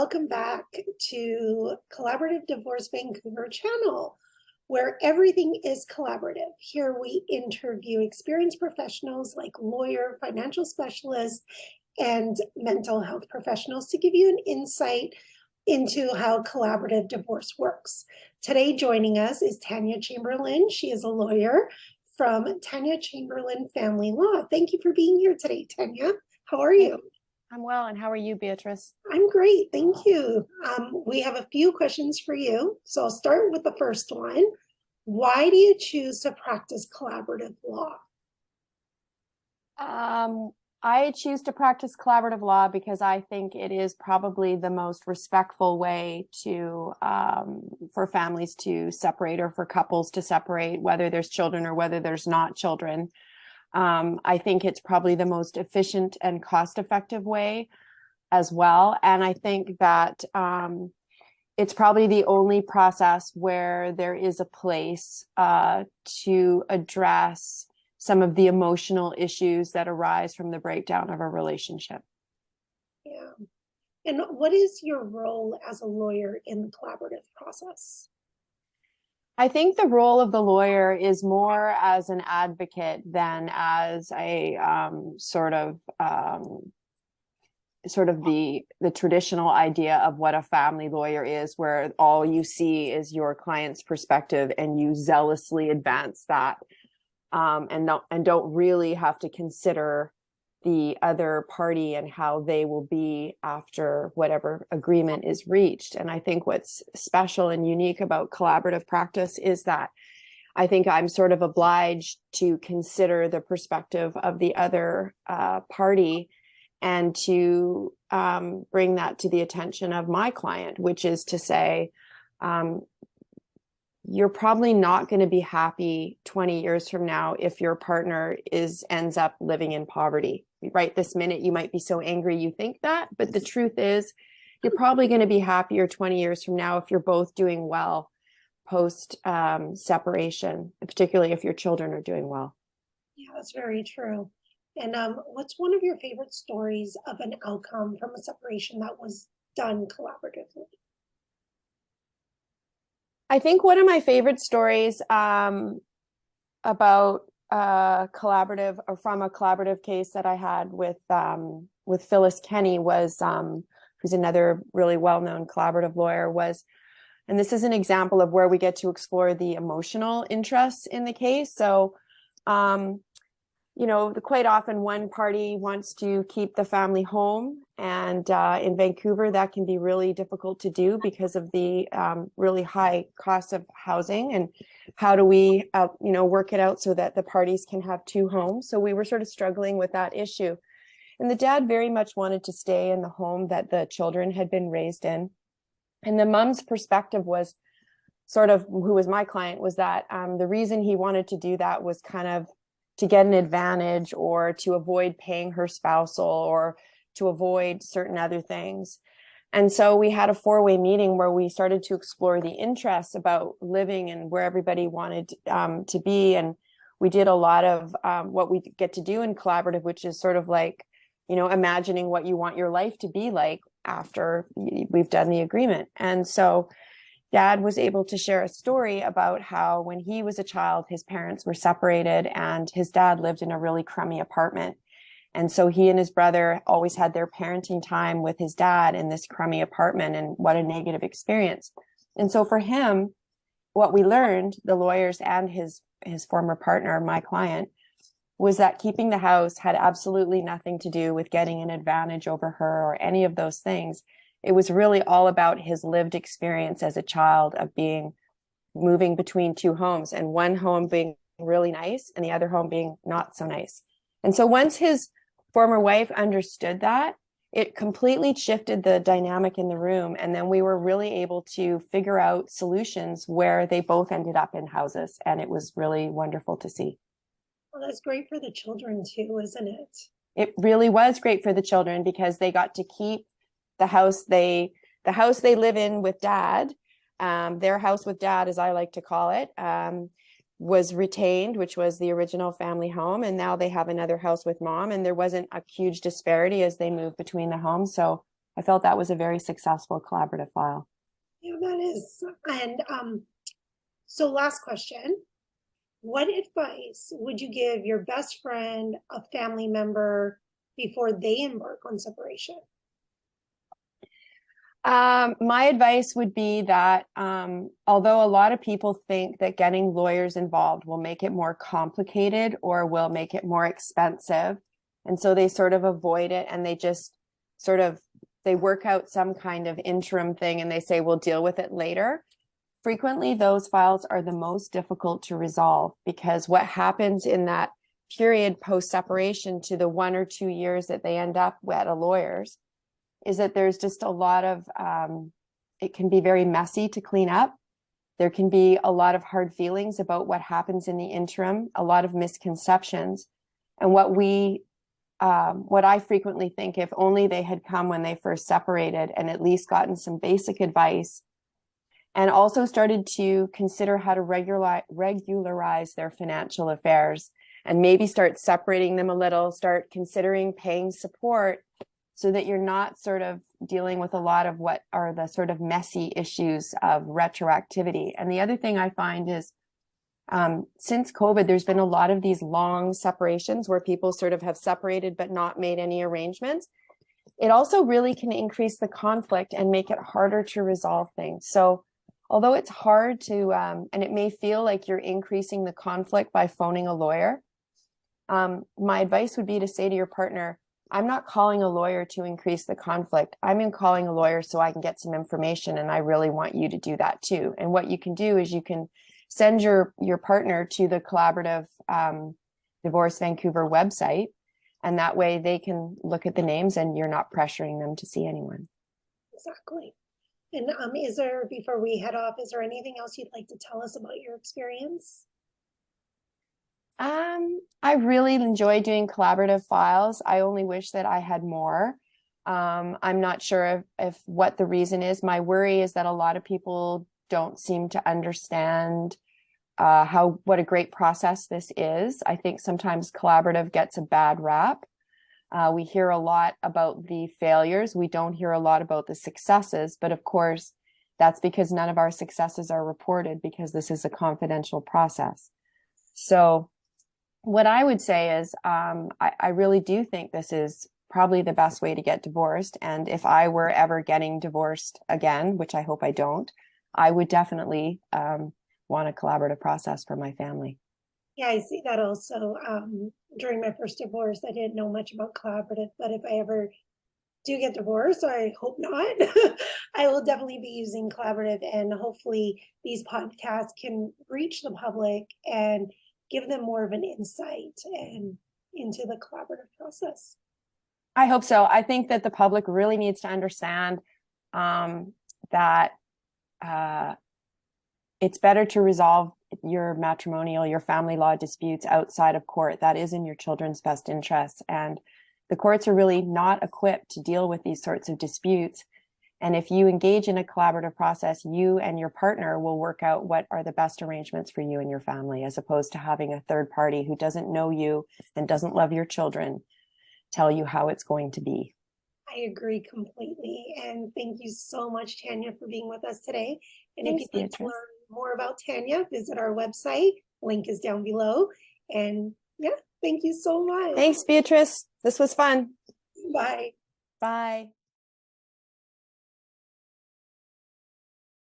welcome back to Collaborative Divorce Vancouver channel, where everything is collaborative. Here we interview experienced professionals like lawyer, financial specialists, and mental health professionals to give you an insight into how collaborative divorce works. Today joining us is Tanya Chamberlain. She is a lawyer from Tanya Chamberlain Family Law. Thank you for being here today, Tanya. How are you? I'm well, and how are you, Beatrice? I'm great, thank you. We have a few questions for you. So I'll start with the first one. Why do you choose to practice collaborative law? I choose to practice collaborative law because I think it is probably the most respectful way to for families to separate or for couples to separate, whether there's children or whether there's not children. I think it's probably the most efficient and cost-effective way as well. And I think that it's probably the only process where there is a place to address some of the emotional issues that arise from the breakdown of a relationship. Yeah. And what is your role as a lawyer in the collaborative process? I think the role of the lawyer is more as an advocate than as a sort of the traditional idea of what a family lawyer is, where all you see is your client's perspective and you zealously advance that, and don't really have to consider the other party and how they will be after whatever agreement is reached. And I think what's special and unique about collaborative practice is that I think I'm sort of obliged to consider the perspective of the other party and to bring that to the attention of my client, which is to say, you're probably not going to be happy 20 years from now if your partner ends up living in poverty. Right this minute, you might be so angry you think that, but the truth is, you're probably going to be happier 20 years from now if you're both doing well post separation, particularly if your children are doing well. Yeah, that's very true. And what's one of your favorite stories of an outcome from a separation that was done collaboratively? I think one of my favorite stories about collaborative or from a collaborative case that I had with Phyllis Kenny was who's another really well-known collaborative lawyer and this is an example of where we get to explore the emotional interests in the case. So quite often one party wants to keep the family home, and in Vancouver that can be really difficult to do because of the really high cost of housing. And how do we work it out so that the parties can have two homes? So we were sort of struggling with that issue, and the dad very much wanted to stay in the home that the children had been raised in, and the mom's perspective was sort of, who was my client, was that the reason he wanted to do that was kind of to get an advantage or to avoid paying her spousal or to avoid certain other things. And so we had a four-way meeting where we started to explore the interests about living and where everybody wanted to be. And we did a lot of what we get to do in collaborative, which is sort of like, imagining what you want your life to be like after we've done the agreement. And so Dad was able to share a story about how when he was a child, his parents were separated and his dad lived in a really crummy apartment. And so he and his brother always had their parenting time with his dad in this crummy apartment, and what a negative experience. And so for him, what we learned, the lawyers and his former partner, my client, was that keeping the house had absolutely nothing to do with getting an advantage over her or any of those things. It was really all about his lived experience as a child of moving between two homes, and one home being really nice and the other home being not so nice. And so once his former wife understood that, it completely shifted the dynamic in the room. And then we were really able to figure out solutions where they both ended up in houses. And it was really wonderful to see. Well, that's great for the children too, isn't it? It really was great for the children because they got to keep the house they live in with dad. Their house with dad, as I like to call it, was retained, which was the original family home. And now they have another house with mom, and there wasn't a huge disparity as they moved between the homes. So I felt that was a very successful collaborative file. Yeah, that is. And so last question. What advice would you give your best friend, a family member, before they embark on separation? My advice would be that although a lot of people think that getting lawyers involved will make it more complicated or will make it more expensive, and so they sort of avoid it and they just sort of they work out some kind of interim thing and they say we'll deal with it later. Frequently, those files are the most difficult to resolve because what happens in that period post-separation to the 1 or 2 years that they end up at a lawyer's is that there's just a lot of, it can be very messy to clean up. There can be a lot of hard feelings about what happens in the interim, a lot of misconceptions. And what I frequently think, if only they had come when they first separated and at least gotten some basic advice and also started to consider how to regularize their financial affairs and maybe start separating them a little, start considering paying support so that you're not sort of dealing with a lot of what are the sort of messy issues of retroactivity. And the other thing I find is since COVID, there's been a lot of these long separations where people sort of have separated but not made any arrangements. It also really can increase the conflict and make it harder to resolve things. So although it's hard to, and it may feel like you're increasing the conflict by phoning a lawyer, my advice would be to say to your partner, I'm not calling a lawyer to increase the conflict. I'm calling a lawyer so I can get some information, and I really want you to do that too. And what you can do is you can send your partner to the Collaborative Divorce Vancouver website, and that way they can look at the names and you're not pressuring them to see anyone. Exactly. And is there, before we head off, is there anything else you'd like to tell us about your experience? I really enjoy doing collaborative files. I only wish that I had more. I'm not sure if what the reason is. My worry is that a lot of people don't seem to understand what a great process this is. I think sometimes collaborative gets a bad rap. We hear a lot about the failures. We don't hear a lot about the successes, but of course, that's because none of our successes are reported because this is a confidential process. So what I would say is I really do think this is probably the best way to get divorced. And if I were ever getting divorced again, which I hope I don't, I would definitely want a collaborative process for my family. Yeah, I see that also. During my first divorce, I didn't know much about collaborative, but if I ever do get divorced, I hope not, I will definitely be using collaborative, and hopefully these podcasts can reach the public and give them more of an insight and into the collaborative process. I hope so. I think that the public really needs to understand that it's better to resolve your matrimonial, your family law disputes outside of court. That is in your children's best interests. And the courts are really not equipped to deal with these sorts of disputes. And if you engage in a collaborative process, you and your partner will work out what are the best arrangements for you and your family, as opposed to having a third party who doesn't know you and doesn't love your children tell you how it's going to be. I agree completely. And thank you so much, Tanya, for being with us today. And Thanks, if you'd like Beatrice. to learn more about Tanya, visit our website. Link is down below. And yeah, thank you so much. Thanks, Beatrice. This was fun. Bye. Bye.